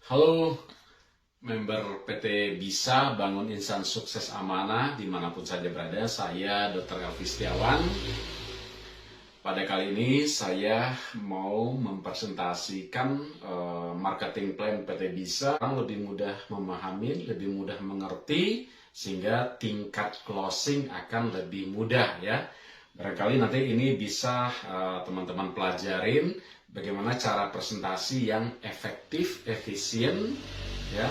Halo member PT Bisa Bangun Insan Sukses Amanah dimanapun saja berada, saya Dr. Elvi Setiawan. Pada kali ini saya mau mempresentasikan marketing plan PT Bisa yang lebih mudah memahami, lebih mudah mengerti, sehingga tingkat closing akan lebih mudah ya. Barangkali nanti ini bisa teman-teman pelajarin bagaimana cara presentasi yang efektif, efisien, ya,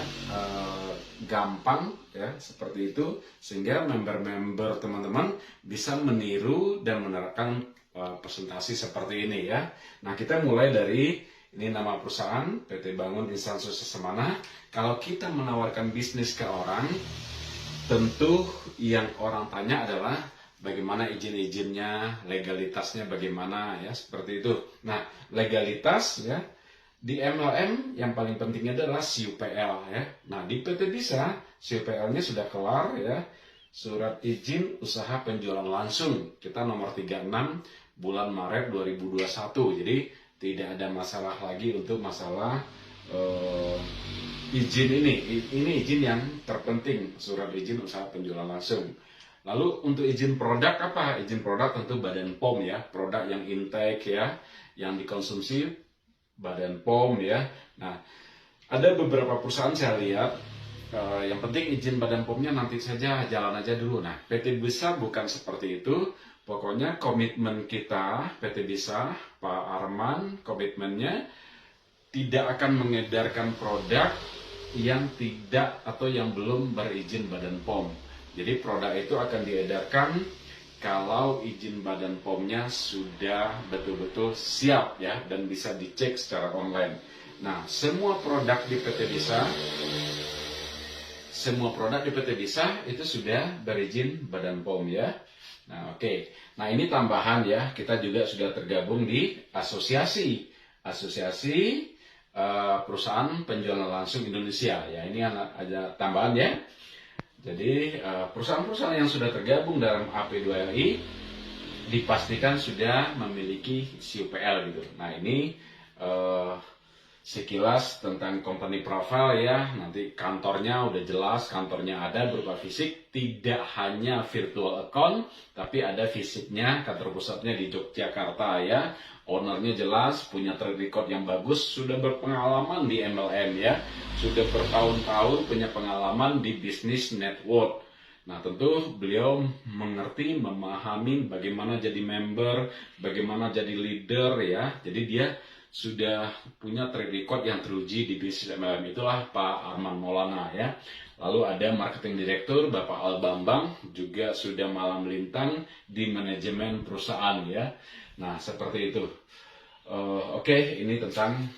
gampang, ya, seperti itu, sehingga member-member teman-teman bisa meniru dan menerapkan presentasi seperti ini ya. Nah, kita mulai dari ini nama perusahaan PT Bangun Insan Sukses Amanah. Kalau kita menawarkan bisnis ke orang, tentu yang orang tanya adalah bagaimana izin-izinnya, legalitasnya bagaimana ya, seperti itu. Nah, legalitas ya di MLM yang paling pentingnya adalah SIUPL ya. Nah, di PT Bisa SIUPL-nya sudah kelar ya. Surat izin usaha penjualan langsung kita nomor 36 bulan Maret 2021. Jadi tidak ada masalah lagi untuk masalah izin ini izin yang terpenting, surat izin usaha penjualan langsung. Lalu untuk izin produk apa? Izin produk tentu Badan POM ya, produk yang intake ya, yang dikonsumsi Badan POM ya. Nah, ada beberapa perusahaan saya lihat yang penting izin Badan POM-nya nanti saja, jalan aja dulu. Nah, PT Bisa bukan seperti itu. Pokoknya komitmen kita, PT Bisa, Pak Arman, komitmennya tidak akan mengedarkan produk yang tidak atau yang belum berizin Badan POM. Jadi produk itu akan diedarkan kalau izin Badan POM-nya sudah betul-betul siap ya, dan bisa dicek secara online. Nah, semua produk di PT Bisa itu sudah berizin Badan POM ya. Nah, oke. Nah, ini tambahan ya, kita juga sudah tergabung di asosiasi perusahaan penjualan langsung Indonesia ya. Ini ada tambahan ya. Jadi perusahaan-perusahaan yang sudah tergabung dalam AP2LI dipastikan sudah memiliki SIUPL gitu. Nah, ini sekilas tentang company profile ya. Nanti kantornya udah jelas, kantornya ada berupa fisik, tidak hanya virtual account, tapi ada fisiknya, kantor pusatnya di Yogyakarta ya. Ownernya jelas, punya track record yang bagus, sudah berpengalaman di MLM ya, sudah bertahun-tahun punya pengalaman di bisnis network. Nah, tentu beliau mengerti, memahami bagaimana jadi member, bagaimana jadi leader ya. Jadi dia sudah punya track record yang teruji di bisnis MLM, itulah Pak Arman Maulana ya. Lalu ada marketing direktur Bapak Al Bambang, juga sudah malam melintang di manajemen perusahaan ya. Nah, seperti itu. Oke, ini tentang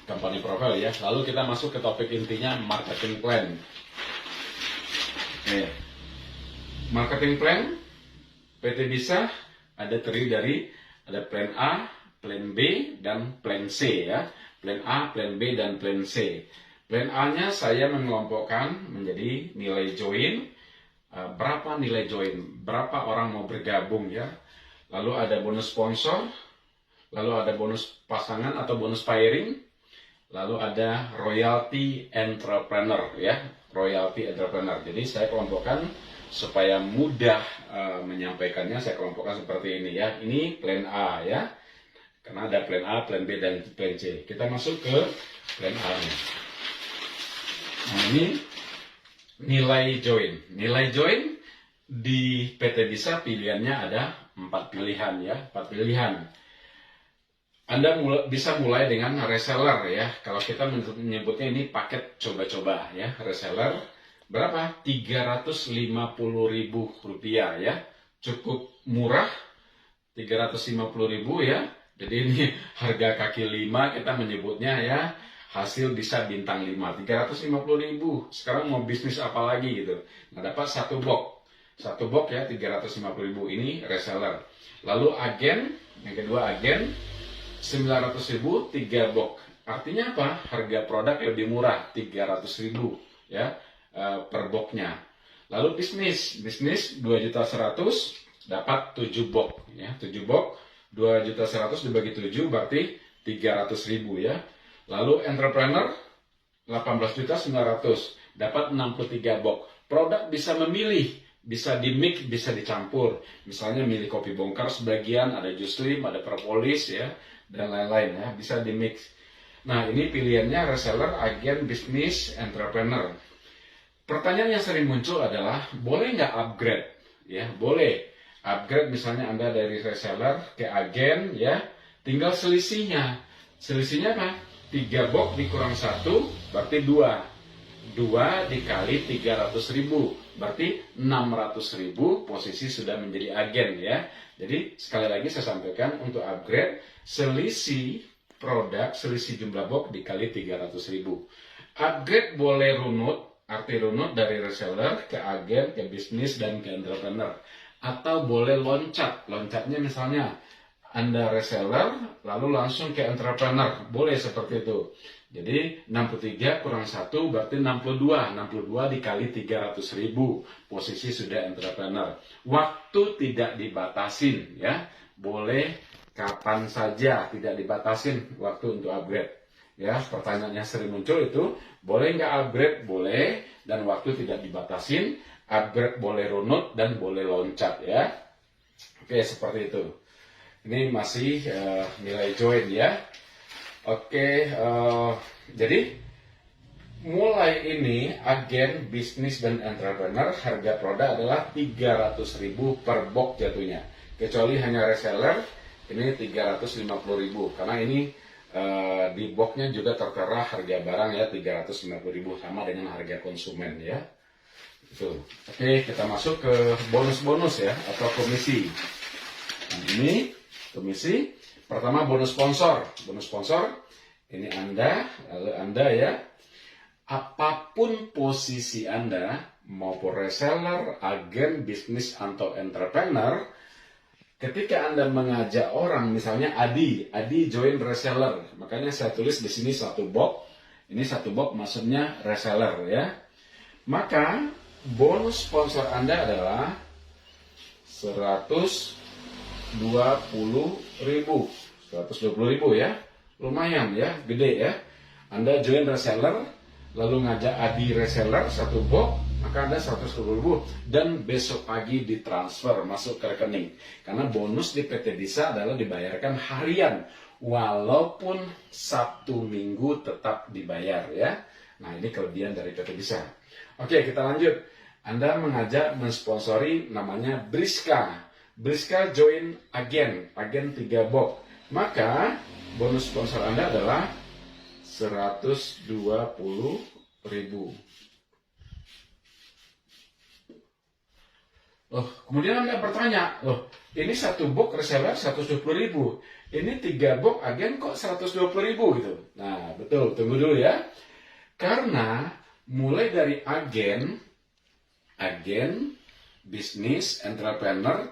company profile ya. Lalu kita masuk ke topik intinya, marketing plan. Oke. Marketing plan PT Bisa terdiri dari ada plan A, plan B, dan plan C ya. Plan A, plan B, dan plan C. Plan A-nya saya mengelompokkan menjadi nilai join, berapa nilai join, berapa orang mau bergabung ya. Lalu ada bonus sponsor, lalu ada bonus pasangan atau bonus pairing, lalu ada royalty entrepreneur ya, royalty entrepreneur. Jadi saya kelompokkan supaya mudah menyampaikannya, saya kelompokkan seperti ini ya. Ini plan A ya, karena ada plan A, plan B, dan plan C. Kita masuk ke plan A nya. Nah, ini nilai join. Nilai join di PT Bisa pilihannya ada 4 pilihan ya, 4 pilihan. Anda bisa mulai dengan reseller ya. Kalau kita menyebutnya ini paket coba-coba ya, reseller. Berapa? Rp350.000 ya. Cukup murah, Rp350.000 ya. Jadi ini harga kaki 5 kita menyebutnya ya. Hasil bisa bintang 5, Rp350.000. Sekarang mau bisnis apa lagi gitu. Nah, dapat satu box ya, Rp350.000, ini reseller. Lalu agen, yang kedua agen, Rp900.000, 3 box. Artinya apa? Harga produk lebih murah, Rp300.000 ya per boxnya. Lalu bisnis Rp2.100.000 dapat 7 box ya, 7 box, Rp2.100.000 dibagi 7 berarti Rp300.000 ya. Lalu entrepreneur 18.900.000 dapat 63 box. Produk bisa memilih, bisa di-mix, bisa dicampur. Misalnya milih kopi bongkar sebagian, ada jus lim, ada propolis ya, dan lain-lain ya, bisa di-mix. Nah, ini pilihannya reseller, agen, bisnis, entrepreneur. Pertanyaan yang sering muncul adalah, boleh nggak upgrade? Ya, boleh. Upgrade misalnya Anda dari reseller ke agen, ya, tinggal selisihnya. Selisihnya apa? 3 box dikurang 1, berarti 2. 2 dikali 300.000, berarti 600.000, posisi sudah menjadi agen ya. Jadi sekali lagi saya sampaikan, untuk upgrade, selisih produk, selisih jumlah box dikali 300.000. Upgrade boleh runut, arti runut dari reseller ke agen, ke bisnis, dan ke entrepreneur. Atau boleh loncat, loncatnya misalnya Anda reseller, lalu langsung ke entrepreneur, boleh seperti itu. Jadi 63 kurang 1 berarti 62, 62 dikali 300.000, posisi sudah entrepreneur. Waktu tidak dibatasin ya, boleh kapan saja, tidak dibatasin waktu untuk upgrade. Ya, pertanyaannya sering muncul itu, boleh nggak upgrade? Boleh, dan waktu tidak dibatasin. Upgrade boleh runut dan boleh loncat ya. Oke, seperti itu. Ini masih nilai join ya. Oke, jadi mulai ini agen, bisnis, dan entrepreneur harga produk adalah 300.000 per box jatuhnya. Kecuali hanya reseller, ini 350.000. Karena ini di boxnya juga tertera harga barang ya 350.000, sama dengan harga konsumen ya. Itu. Oke, kita masuk ke bonus-bonus ya, atau komisi. Nah, ini komisi. Pertama, bonus sponsor. Bonus sponsor, ini Anda, lalu Anda ya. Apapun posisi Anda, maupun reseller, agen, bisnis, atau entrepreneur, ketika Anda mengajak orang, misalnya Adi join reseller, makanya saya tulis di sini 1 box. Ini 1 box maksudnya reseller ya. Maka bonus sponsor Anda adalah 120.000 ya, lumayan ya, gede ya. Anda join reseller, lalu ngajak Adi reseller 1 box, maka Anda 120.000, dan besok pagi ditransfer masuk ke rekening. Karena bonus di PT Disa adalah dibayarkan harian, walaupun Sabtu Minggu tetap dibayar ya. Nah, ini kelebihan dari PT Disa. Oke, kita lanjut. Anda mengajak mensponsori namanya Briska. Briska join agen 3 box. Maka bonus sponsor Anda adalah 120.000. Kemudian Anda bertanya, ini 1 box reseller 120.000. Ini 3 box agen kok 120.000 gitu. Nah, betul, tunggu dulu ya. Karena mulai dari agen, bisnis, entrepreneur,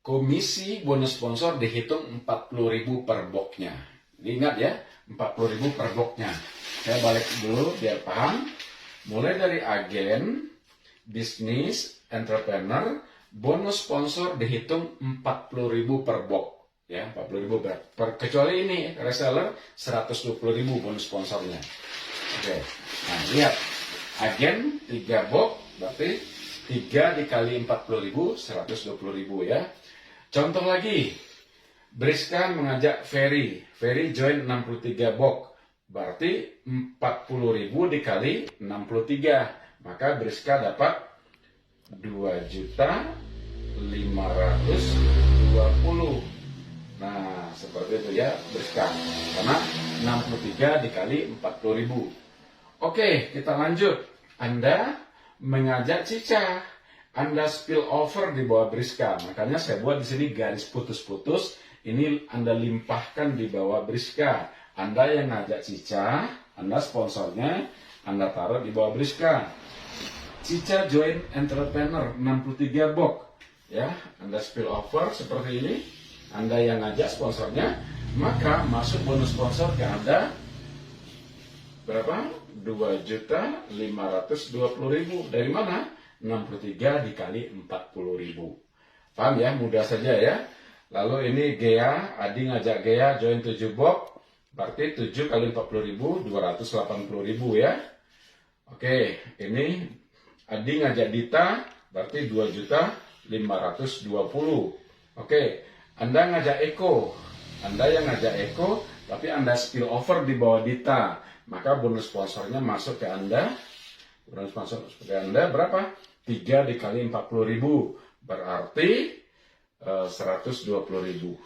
komisi bonus sponsor dihitung 40.000 per boxnya. Ingat ya, 40.000 per boxnya. Saya balik dulu biar paham. Mulai dari agen, bisnis, entrepreneur, bonus sponsor dihitung 40.000 per box. Ya, 40.000 per, kecuali ini reseller 120.000 bonus sponsornya. Oke. Nah, lihat. Agen 3 box berarti 3 dikali 40.000, 120.000 ya. Contoh lagi, Briska mengajak Ferry join 63 box, berarti 40.000 dikali 63, maka Briska dapat 2.520.000. Nah, seperti itu ya Briska, karena 63 dikali 40.000. Oke, kita lanjut. Anda mengajak Cica, Anda spill over di bawah Briska. Makanya saya buat di sini garis putus-putus. Ini Anda limpahkan di bawah Briska. Anda yang ngajak Cica, Anda sponsornya, Anda taruh di bawah Briska. Cica join entrepreneur 63 box. Ya, Anda spill over seperti ini. Anda yang ngajak sponsornya, maka masuk bonus sponsor ke Anda berapa? 2.520.000. Dari mana? 63 dikali 40.000. Paham ya? Mudah saja ya. Lalu ini Gea, Adi ngajak Gea join 7 box. Berarti 7 kali 40.000, 280.000 ya. Oke, ini Adi ngajak Dita, berarti 2.520.000. Oke, Anda ngajak Eko. Anda yang ngajak Eko, tapi Anda spill over di bawah Dita. Maka bonus sponsornya masuk ke Anda. Bonus sponsor ke Anda berapa? 3 dikali 40.000. Berarti 120.000.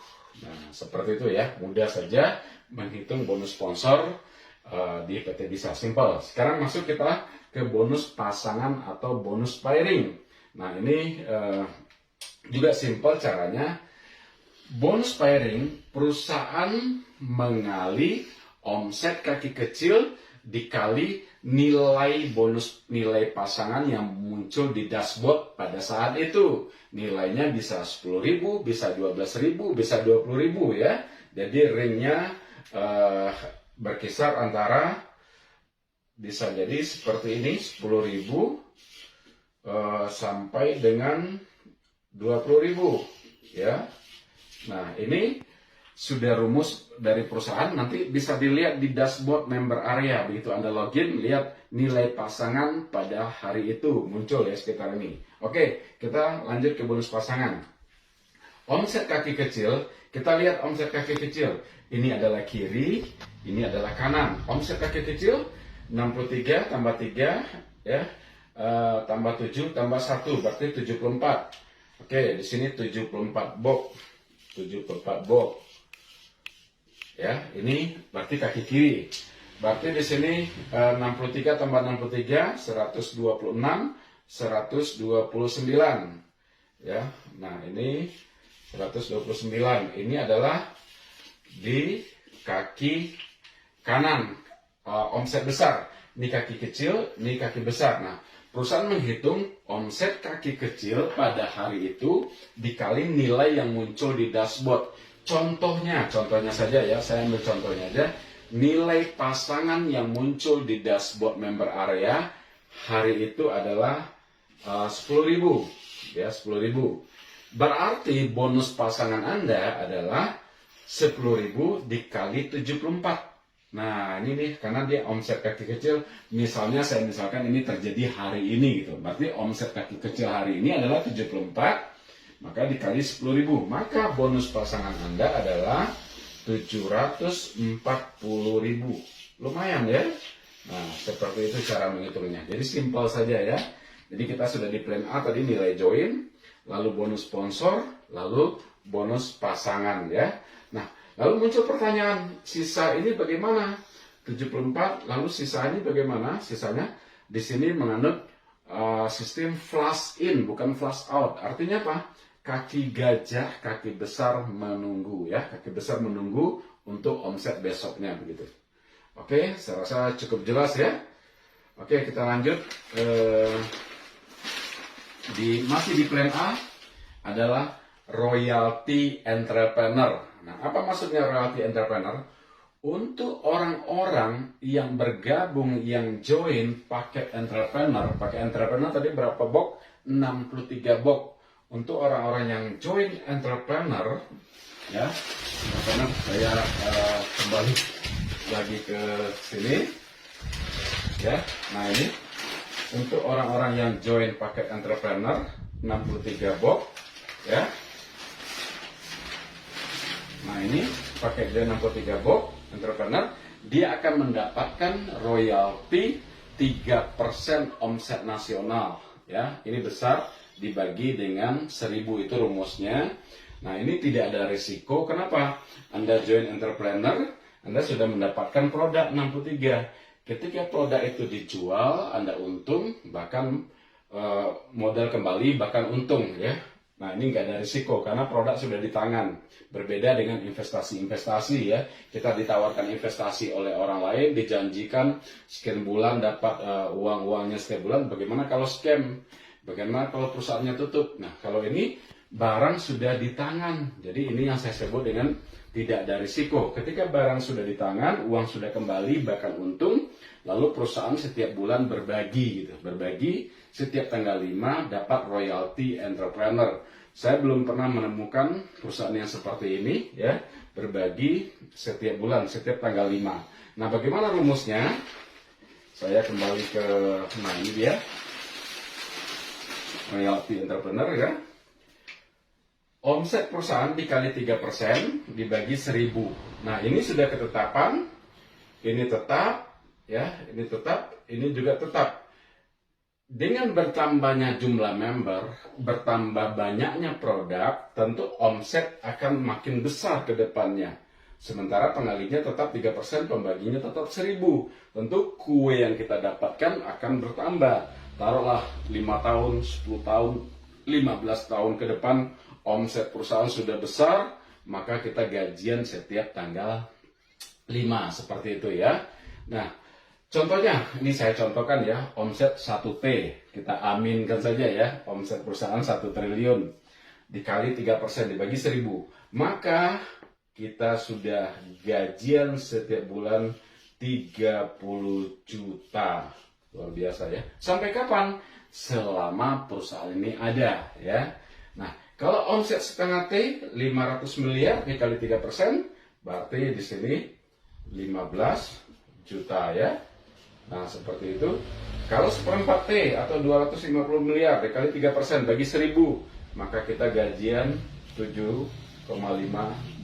Nah, seperti itu ya. Mudah saja menghitung bonus sponsor di PT Bisa Simple. Sekarang masuk kita ke bonus pasangan atau bonus pairing. Nah, ini juga simple caranya. Bonus pairing, perusahaan mengali omset kaki kecil dikali nilai bonus nilai pasangan yang muncul di dashboard pada saat itu. Nilainya bisa 10.000, bisa 12.000, bisa 20.000 ya. Jadi ringnya berkisar antara, bisa jadi seperti ini, 10.000 sampai dengan 20.000 ya. Nah, ini sudah rumus dari perusahaan, nanti bisa dilihat di dashboard member area. Begitu Anda login, lihat nilai pasangan pada hari itu muncul ya sekitar ini. Oke, kita lanjut ke bonus pasangan. Omset kaki kecil, kita lihat omset kaki kecil. Ini adalah kiri, ini adalah kanan. Omset kaki kecil 63 tambah 3 ya, tambah 7 tambah 1 berarti 74. Oke, di sini 74 box. 74 box. Ya, ini berarti kaki kiri. Berarti di sini 63 tambah 63 126 129. Ya. Nah, ini 129. Ini adalah di kaki kanan, omset besar. Ini kaki kecil, ini kaki besar. Nah, perusahaan menghitung omset kaki kecil pada hari itu dikali nilai yang muncul di dashboard. Contohnya saja ya, saya ambil contohnya aja. Nilai pasangan yang muncul di dashboard member area hari itu adalah 10.000 ya, 10.000. Berarti bonus pasangan Anda adalah 10.000 dikali 74. Nah, ini nih, karena dia omset kaki kecil, saya misalkan ini terjadi hari ini gitu. Berarti omset kaki kecil hari ini adalah 74, maka dikali 10.000. Maka bonus pasangan Anda adalah 740.000. Lumayan ya. Nah, seperti itu cara menghitungnya. Jadi simpel saja ya. Jadi kita sudah di plan A tadi nilai join, lalu bonus sponsor, lalu bonus pasangan ya. Nah, lalu muncul pertanyaan, sisa ini bagaimana? 74, lalu sisa ini bagaimana? Sisanya di sini menganut sistem flush in, bukan flush out. Artinya apa? Kaki gajah, kaki besar menunggu ya. Kaki besar menunggu untuk omset besoknya begitu. Oke, saya rasa cukup jelas ya. Oke, kita lanjut. Masih di plan A adalah royalty entrepreneur. Nah, apa maksudnya royalty entrepreneur? Untuk orang-orang yang bergabung, yang join pakai entrepreneur tadi berapa box? 63 box. Untuk orang-orang yang join entrepreneur, ya, karena saya kembali lagi ke sini, ya. Nah, ini untuk orang-orang yang join pakai entrepreneur 63 box, ya. Nah, ini pakai dia 63 box entrepreneur, dia akan mendapatkan royalti 3% omset nasional ya. Ini besar dibagi dengan 1000, itu rumusnya. Nah, ini tidak ada risiko. Kenapa? Anda join entrepreneur, Anda sudah mendapatkan produk 63. Ketika produk itu dijual, Anda untung, bahkan modal kembali, bahkan untung ya. Nah, ini nggak ada risiko karena produk sudah di tangan. Berbeda dengan investasi ya. Kita ditawarkan investasi oleh orang lain, dijanjikan sekian bulan dapat uangnya setiap bulan. Bagaimana kalau scam? Bagaimana kalau perusahaannya tutup? Nah, kalau ini barang sudah di tangan. Jadi ini yang saya sebut dengan tidak ada risiko. Ketika barang sudah di tangan, uang sudah kembali, bahkan untung. Lalu perusahaan setiap bulan berbagi gitu. Berbagi setiap tanggal 5 dapat royalty entrepreneur. Saya belum pernah menemukan perusahaan yang seperti ini, ya, berbagi setiap bulan, setiap tanggal 5. Nah, bagaimana rumusnya? Saya kembali ke, nah ini dia, royalty entrepreneur, ya. Omset perusahaan dikali 3% dibagi 1000. Nah, ini sudah ketetapan, ini tetap, ya, ini tetap, ini juga tetap. Dengan bertambahnya jumlah member, bertambah banyaknya produk, tentu omset akan makin besar ke depannya. Sementara pengalinya tetap 3%, pembaginya tetap 1000. Tentu kue yang kita dapatkan akan bertambah. Taruhlah 5 tahun, 10 tahun, 15 tahun ke depan, omset perusahaan sudah besar, maka kita gajian setiap tanggal 5, seperti itu ya. Nah, contohnya, ini saya contohkan ya, omset 1T, kita aminkan saja ya, omset perusahaan 1 triliun, dikali 3% dibagi 1000, maka kita sudah gajian setiap bulan 30 juta, luar biasa ya. Sampai kapan? Selama perusahaan ini ada ya. Nah, kalau omset setengah T, 500 miliar dikali 3%, berarti di sini 15 juta ya. Nah, seperti itu. Kalau seperempat T atau 250 miliar dikali 3% bagi 1000, maka kita gajian 7,5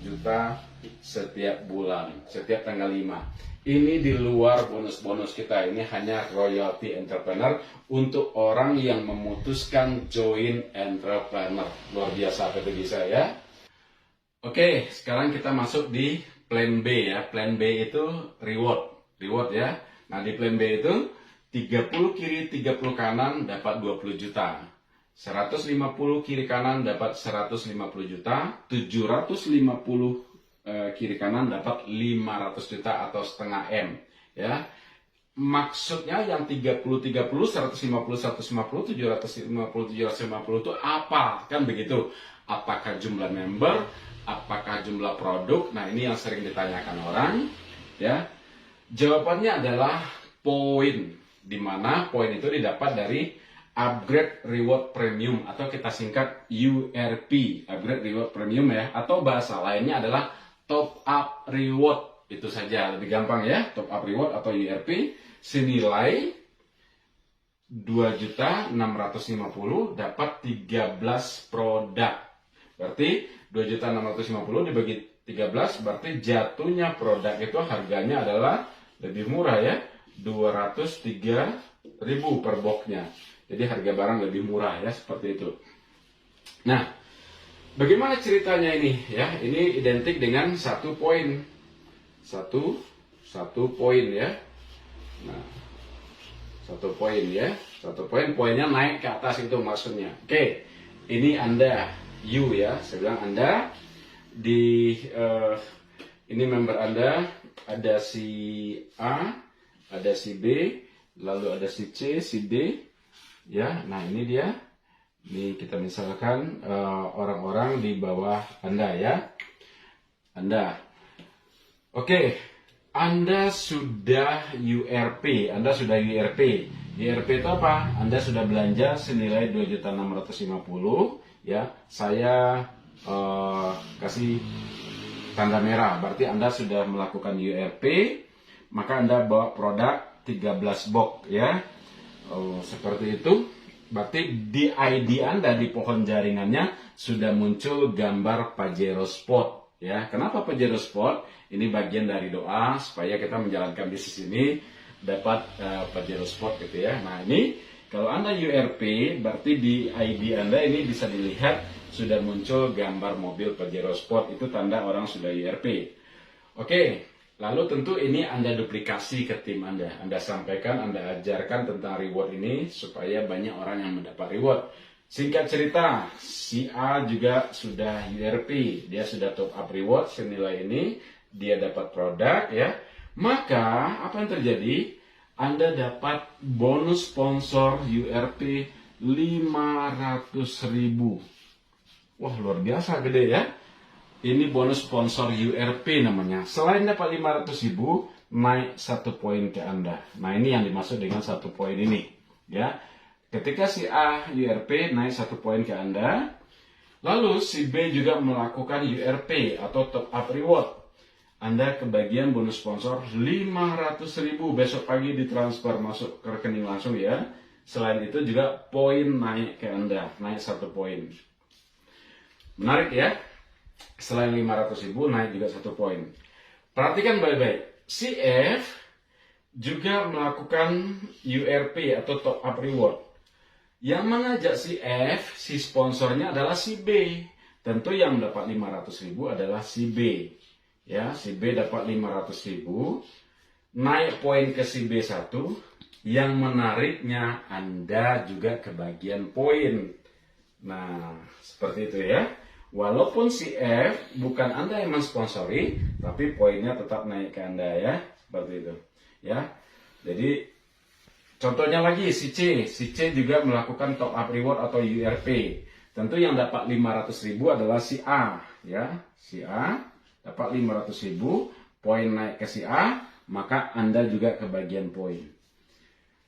juta setiap bulan, setiap tanggal 5. Ini di luar bonus-bonus kita. Ini hanya royalty entrepreneur untuk orang yang memutuskan join entrepreneur. Luar biasa PT Bisa ya. Oke, sekarang kita masuk di plan B ya. Plan B itu reward ya. Nah, di plan B itu 30 kiri 30 kanan dapat 20 juta. 150 kiri kanan dapat 150 juta. 750 kiri kanan dapat 500 juta atau setengah M ya. Maksudnya yang 30 30 150 150 750 750 itu apa? Kan begitu. Apakah jumlah member? Apakah jumlah produk? Nah, ini yang sering ditanyakan orang ya. Jawabannya adalah poin, di mana poin itu didapat dari Upgrade Reward Premium atau kita singkat URP, Upgrade Reward Premium ya, atau bahasa lainnya adalah Top Up Reward. Itu saja, lebih gampang ya, Top Up Reward atau URP, senilai 2.650 dapat 13 produk. Berarti 2.650 dibagi 13 berarti jatuhnya produk itu harganya adalah lebih murah ya, 203.000 per boxnya. Jadi harga barang lebih murah ya, seperti itu. Nah, bagaimana ceritanya ini ya? Ini identik dengan 1 poin. Satu poin ya. Nah, 1 poin ya. 1 poin, poinnya naik ke atas itu maksudnya. Oke, ini Anda, you ya. Saya bilang Anda di ini member Anda, ada si A, ada si B, lalu ada si C, si D, ya. Nah, ini dia. Ini kita misalkan orang-orang di bawah Anda ya. Anda. Oke, Anda sudah URP. Anda sudah URP. URP itu apa? Anda sudah belanja senilai 2.650 ya. Saya kasih tanda merah, berarti Anda sudah melakukan URP, maka Anda bawa produk 13 box ya. Seperti itu. Berarti di ID Anda, di pohon jaringannya sudah muncul gambar Pajero Sport ya. Kenapa Pajero Sport? Ini bagian dari doa supaya kita menjalankan bisnis ini dapat Pajero Sport gitu ya. Nah, ini kalau Anda URP berarti di ID Anda ini bisa dilihat sudah muncul gambar mobil Pajero Sport, itu tanda orang sudah URP. Oke, lalu tentu ini Anda duplikasi ke tim Anda. Anda sampaikan, Anda ajarkan tentang reward ini supaya banyak orang yang mendapat reward. Singkat cerita, si A juga sudah URP, dia sudah top up reward senilai ini, dia dapat produk ya. Maka apa yang terjadi? Anda dapat bonus sponsor URP 500.000. Wah, luar biasa gede ya. Ini bonus sponsor URP namanya. Selain dapat 500.000, naik 1 poin ke Anda. Nah, ini yang dimaksud dengan 1 poin ini. Ya, ketika si A URP naik 1 poin ke Anda, Lalu si B juga melakukan URP atau top up reward. Anda kebagian bonus sponsor 500.000 besok pagi ditransfer masuk ke rekening langsung ya. Selain itu juga poin naik ke Anda, naik 1 poin. Menarik ya. Selain 500.000 naik juga 1 poin. Perhatikan baik-baik. Si F juga melakukan URP atau top up reward. Yang mengajak si F, si sponsornya adalah si B. Tentu yang mendapat 500.000 adalah si B. Ya, si B dapat 500.000, naik poin ke si B1. Yang menariknya Anda juga kebagian poin. Nah, seperti itu ya. Walaupun si F bukan Anda yang mensponsori, tapi poinnya tetap naik ke Anda ya. Seperti itu. Ya. Jadi contohnya lagi si C juga melakukan top up reward atau URP. Tentu yang dapat 500.000 adalah si A, ya. Si A dapat 500.000, poin naik ke si A, maka Anda juga kebagian poin.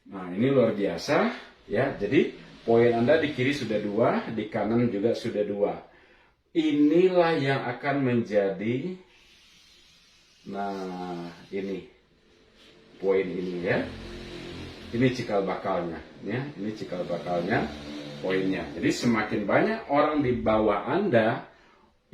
Nah, ini luar biasa, ya. Jadi poin Anda di kiri sudah 2, di kanan juga sudah 2. Inilah yang akan menjadi, nah ini poin ini ya. Ini cikal bakalnya, ya. Ini cikal bakalnya, poinnya. Jadi semakin banyak orang di bawah Anda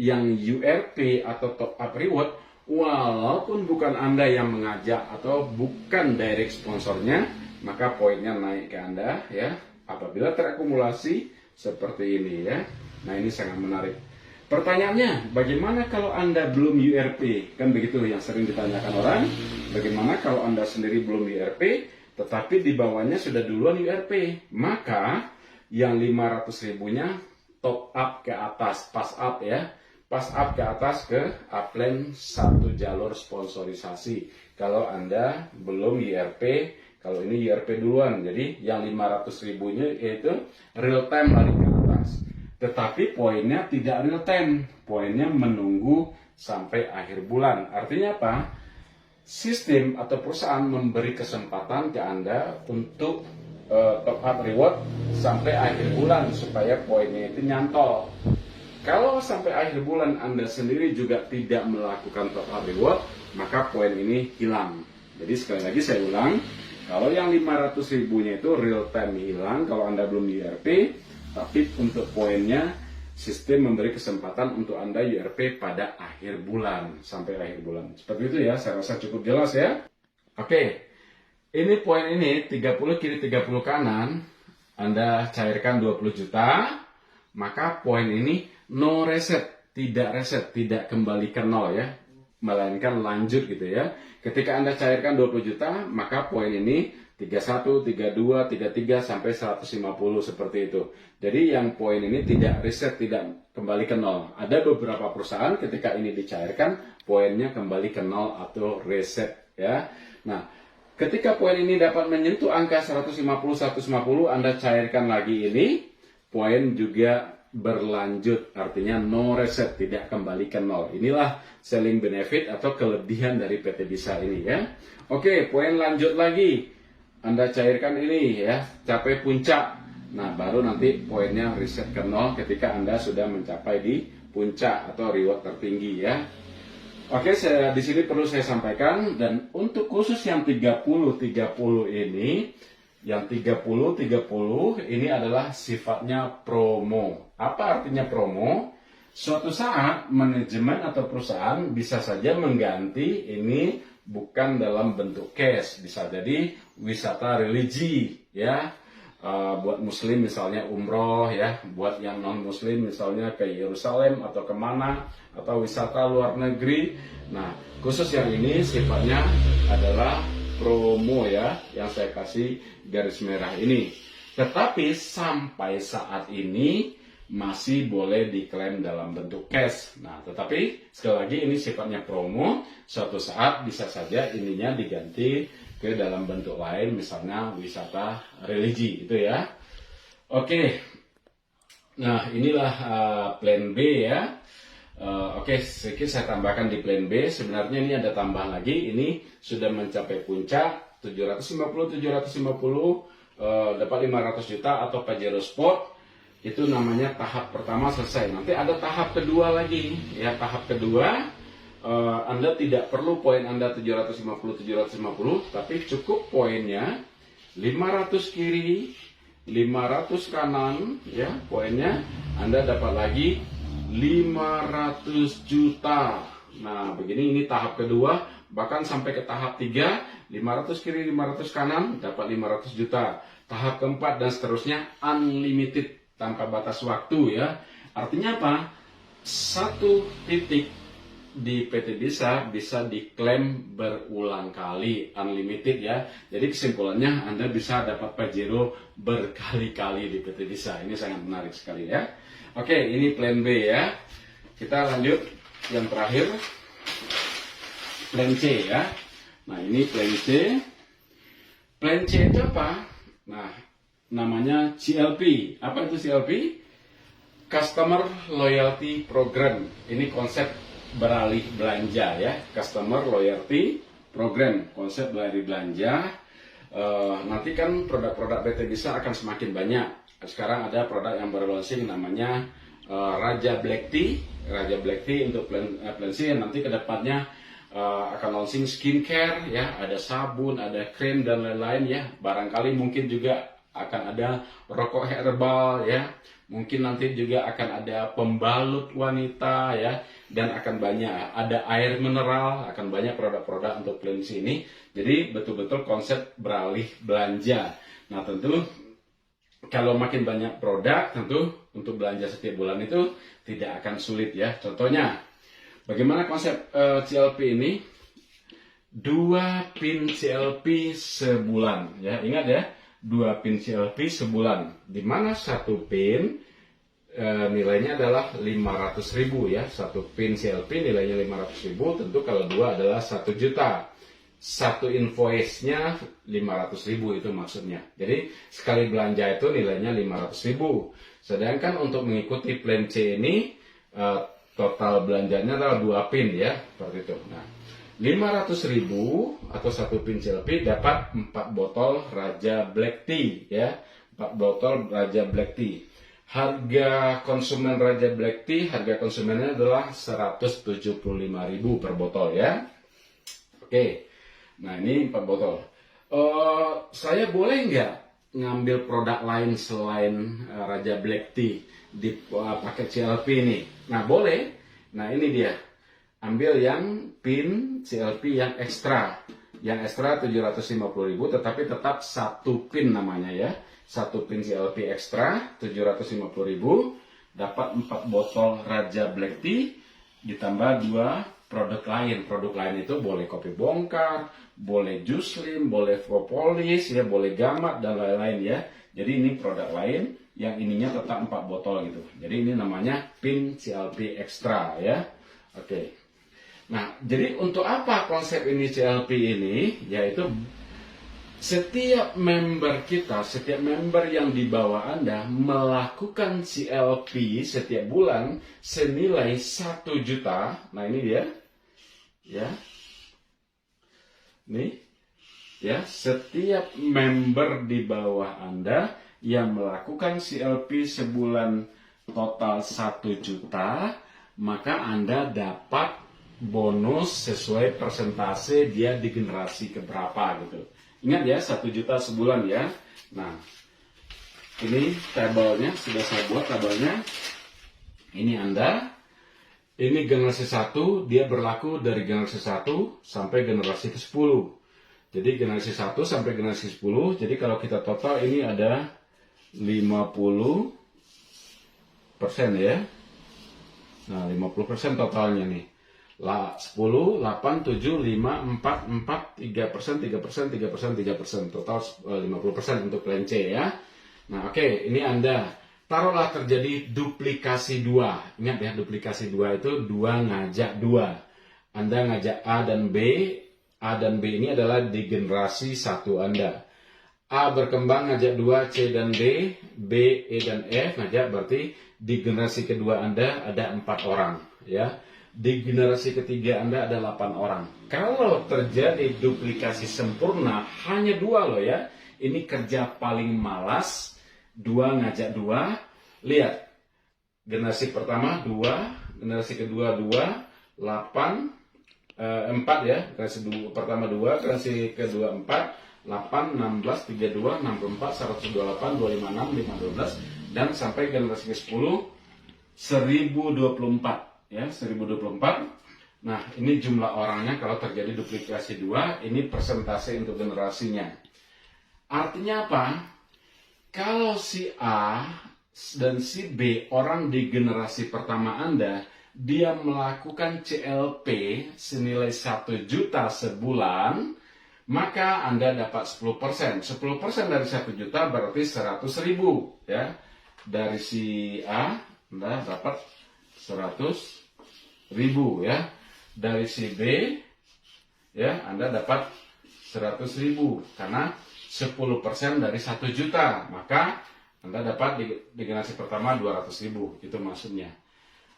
yang URP atau top up reward, walaupun bukan Anda yang mengajak atau bukan direct sponsornya, maka poinnya naik ke Anda, ya. Apabila terakumulasi seperti ini, ya. Nah, ini sangat menarik. Pertanyaannya, bagaimana kalau Anda belum URP? Kan begitu yang sering ditanyakan orang. Bagaimana kalau Anda sendiri belum URP? Tetapi di bawahnya sudah duluan URP, maka yang 500.000-nya top up ke atas, pass up ya, pass up ke atas ke upline 1 jalur sponsorisasi. Kalau Anda belum URP, kalau ini URP duluan, jadi yang 500.000-nya itu real time lari ke atas. Tetapi poinnya tidak real time, poinnya menunggu sampai akhir bulan. Artinya apa? Sistem atau perusahaan memberi kesempatan ke Anda untuk top up reward sampai akhir bulan supaya poinnya itu nyantol. Kalau sampai akhir bulan Anda sendiri juga tidak melakukan top up reward, maka poin ini hilang. Jadi sekali lagi saya ulang, kalau yang 500.000-nya itu real time hilang kalau Anda belum di URP, tapi untuk poinnya sistem memberi kesempatan untuk Anda URP pada akhir bulan, sampai akhir bulan. Seperti itu ya, saya rasa cukup jelas ya. Oke, ini poin ini 30 kiri 30 kanan, Anda cairkan 20 juta, maka poin ini no reset, tidak kembali ke nol ya, melainkan lanjut gitu ya. Ketika Anda cairkan 20 juta, maka poin ini 31, 32, 33 sampai 150 seperti itu. Jadi yang poin ini tidak reset, tidak kembali ke nol. Ada beberapa perusahaan ketika ini dicairkan, poinnya kembali ke nol atau reset ya. Nah, ketika poin ini dapat menyentuh angka 150, Anda cairkan lagi ini, poin juga berlanjut, artinya no reset, tidak kembali ke nol. Inilah selling benefit atau kelebihan dari PT Bisa ini ya. Oke, poin lanjut lagi. Anda cairkan ini ya, capai puncak. Nah, baru nanti poinnya reset ke nol ketika Anda sudah mencapai di puncak atau reward tertinggi ya. Oke, di sini perlu saya sampaikan, dan untuk khusus yang 30-30 ini, yang 30-30 ini adalah sifatnya promo. Apa artinya promo? Suatu saat manajemen atau perusahaan bisa saja mengganti ini bukan dalam bentuk cash, bisa jadi wisata religi ya, buat muslim misalnya umroh ya, buat yang non muslim misalnya ke Yerusalem atau kemana, atau wisata luar negeri. Nah, khusus yang ini sifatnya adalah promo ya, yang saya kasih garis merah ini. Tetapi sampai saat ini masih boleh diklaim dalam bentuk cash. Nah, tetapi sekali lagi ini sifatnya promo. Suatu saat bisa saja ininya diganti ke dalam bentuk lain, misalnya wisata religi itu ya. Oke. Nah, inilah plan B ya. Oke, sedikit saya tambahkan di plan B. Sebenarnya ini ada tambahan lagi. Ini sudah mencapai puncak 750 dapat 500 juta atau Pajero Sport. Itu namanya tahap pertama selesai. Nanti ada tahap kedua lagi. Ya, tahap kedua, Anda tidak perlu poin Anda 750, tapi cukup poinnya 500 kiri, 500 kanan, ya, poinnya Anda dapat lagi 500 juta. Nah, begini, ini tahap kedua, bahkan sampai ke tahap 3, 500 kiri, 500 kanan, dapat 500 juta. Tahap keempat dan seterusnya unlimited, tanpa batas waktu, ya. Artinya apa? Satu titik di PT bisa diklaim berulang kali, unlimited, ya. Jadi kesimpulannya Anda bisa dapat Pajero berkali-kali di PT Bisa. Ini sangat menarik sekali, ya. Oke, ini plan B, ya. Kita lanjut yang terakhir, plan C, ya. Nah, ini plan C. Plan C itu apa? Nah, namanya CLP. Apa itu CLP? Customer Loyalty Program. Ini konsep beralih belanja, ya. Customer Loyalty Program, konsep beralih belanja. Nanti kan produk-produk PT Bisa akan semakin banyak. Sekarang ada produk yang baru launching namanya Raja Black Tea. Raja Black Tea untuk plan C. Nanti kedepannya akan launching skincare, ya. Ada sabun, ada krim dan lain-lain, ya. Barangkali mungkin juga akan ada rokok herbal, ya. Mungkin nanti juga akan ada pembalut wanita, ya. Dan akan banyak, ada air mineral, akan banyak produk-produk untuk plan C ini. Jadi betul-betul konsep beralih belanja. Nah, tentu kalau makin banyak produk, tentu untuk belanja setiap bulan itu tidak akan sulit, ya. Contohnya, bagaimana konsep CLP ini? 2 pin CLP sebulan, ya. Ingat, ya, 2 pin CLP sebulan, di mana satu pin nilainya adalah 500.000, ya. Satu pin CLP nilainya 500.000, tentu kalau 2 adalah 1 juta. Satu invoice-nya 500.000, itu maksudnya. Jadi sekali belanja itu nilainya 500.000. Sedangkan untuk mengikuti plan C ini total belanjanya adalah 2 pin, ya, seperti itu. Nah, 500.000 atau satu pin CLP dapat 4 botol Raja Black Tea, ya. 4 botol Raja Black Tea. Harga konsumen Raja Black Tea, harga konsumennya adalah 175.000 per botol, ya. Oke. Nah, ini 4 botol. Saya boleh nggak ngambil produk lain selain Raja Black Tea di paket CLP ini? Nah, boleh. Nah, ini dia. Ambil yang pin CLP yang ekstra. Yang ekstra 750.000, tetapi tetap satu pin namanya, ya. Satu pin CLP ekstra 750.000, dapat 4 botol Raja Black Tea, ditambah 2 produk lain. Produk lain itu boleh kopi bongkar, boleh jus slim, boleh propolis, ya, boleh gamat dan lain-lain, ya. Jadi ini produk lain yang ininya tetap 4 botol gitu. Jadi ini namanya pin CLP ekstra, ya. Oke. Nah, jadi untuk apa konsep ini CLP ini? Yaitu setiap member kita, setiap member yang di bawah Anda melakukan CLP setiap bulan senilai 1 juta. Nah, ini dia. Ya. Nih. Ya, setiap member di bawah Anda yang melakukan CLP sebulan total 1 juta, maka Anda dapat bonus sesuai persentase dia di generasi keberapa gitu. Ingat, ya, 1 juta sebulan, ya. Nah, ini tabelnya sudah saya buat tabelnya. Ini Anda. Ini generasi 1, dia berlaku dari generasi 1 sampai generasi ke-10. Jadi generasi 1 sampai generasi 10. Jadi kalau kita total ini ada 50%, ya. Nah, 50% totalnya nih. 10, 8, 7, 5, 4, 4, 3%, 3%, 3%, 3%. Total 50% untuk plan C, ya. Nah, oke, ini Anda. Taruhlah terjadi duplikasi 2. Ingat, ya, duplikasi 2 itu 2 ngajak 2. Anda ngajak A dan B. A dan B ini adalah di generasi 1 Anda. A berkembang ngajak 2, C dan D. B, E dan F ngajak, berarti di generasi kedua Anda ada 4 orang, ya. Di generasi ketiga Anda ada 8 orang. Kalau terjadi duplikasi sempurna hanya 2 loh, ya. Ini kerja paling malas. 2 ngajak 2. Lihat, generasi pertama 2, generasi kedua 2, 8, 4 ya, generasi pertama 2, generasi kedua 4, 8, 16, 32, 64, 128, 256, 512, dan sampai generasi ke-10, 1024 ya, 1024. Nah, ini jumlah orangnya kalau terjadi duplikasi 2, ini persentase untuk generasinya. Artinya apa? Kalau si A dan si B orang di generasi pertama Anda, dia melakukan CLP senilai 1 juta sebulan, maka Anda dapat 10%. 10% dari 1 juta berarti 100.000 ya. Dari si A Anda dapat 100.000 ya. Dari si B ya Anda dapat 100.000 karena 10% dari 1 juta, maka Anda dapat di generasi pertama 200.000, itu maksudnya.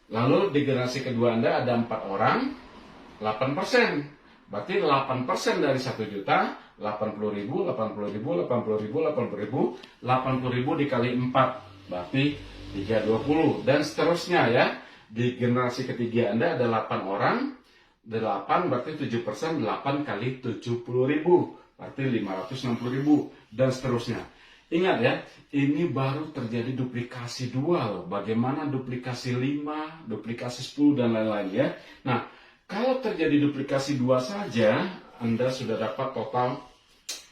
Lalu di generasi kedua Anda ada 4 orang, 8%. Berarti 8% dari 1 juta, 80.000, 80.000, 80.000, 80.000, 80.000 dikali 4, berarti 320, dan seterusnya ya. Di generasi ketiga Anda ada 8 orang, 8 berarti 7%, 8 kali 70.000, berarti 560.000, dan seterusnya. Ingat ya, ini baru terjadi duplikasi 2 loh. Bagaimana duplikasi 5, duplikasi 10, dan lain-lain ya. Nah, kalau terjadi duplikasi 2 saja, Anda sudah dapat total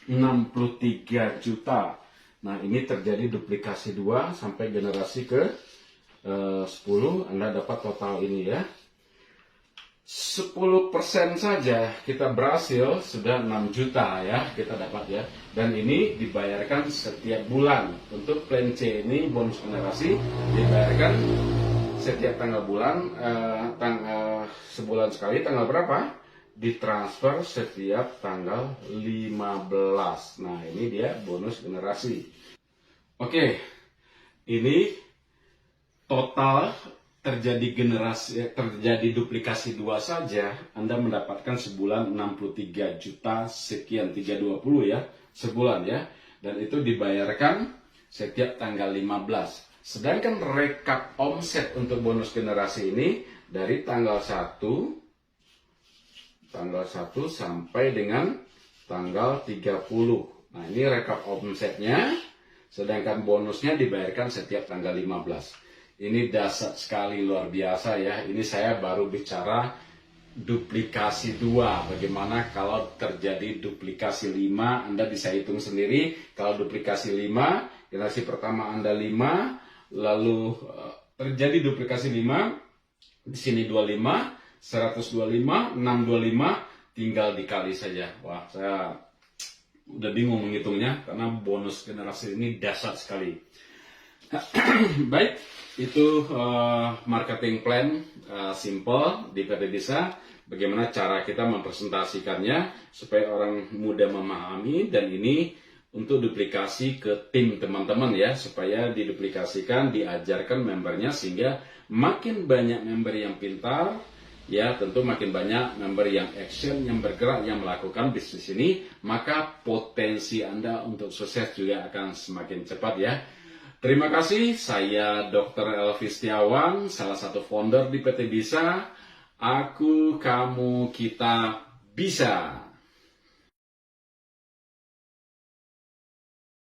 63 juta. Nah, ini terjadi duplikasi 2 sampai generasi ke 10, Anda dapat total ini ya. 10% saja kita berhasil, sudah 6 juta ya kita dapat ya. Dan ini dibayarkan setiap bulan. Untuk plan C ini bonus generasi dibayarkan setiap tanggal bulan, sebulan sekali. Tanggal berapa? Ditransfer setiap tanggal 15. Nah, ini dia bonus generasi. Oke, ini total terjadi duplikasi 2 saja, Anda mendapatkan sebulan 63 juta sekian, 320 ya, sebulan ya. Dan itu dibayarkan setiap tanggal 15. Sedangkan rekap omset untuk bonus generasi ini dari tanggal 1 sampai dengan tanggal 30. Nah, ini rekap omsetnya, sedangkan bonusnya dibayarkan setiap tanggal 15. Ini dahsyat sekali, luar biasa ya. Ini saya baru bicara duplikasi 2. Bagaimana kalau terjadi duplikasi 5, Anda bisa hitung sendiri. Kalau duplikasi 5, generasi pertama Anda 5, lalu terjadi duplikasi 5, di sini 25, 125, 625, tinggal dikali saja. Wah, saya udah bingung menghitungnya karena bonus generasi ini dahsyat sekali. Baik, itu marketing plan simple di PT Bisa. Bagaimana cara kita mempresentasikannya supaya orang mudah memahami, dan ini untuk duplikasi ke tim teman-teman ya, supaya diduplikasikan, diajarkan membernya sehingga makin banyak member yang pintar ya, tentu makin banyak member yang action, yang bergerak, yang melakukan bisnis ini, maka potensi Anda untuk sukses juga akan semakin cepat ya. Terima kasih, saya Dr. Elvi Setiawan, salah satu founder di PT Bisa. Aku, kamu, kita bisa.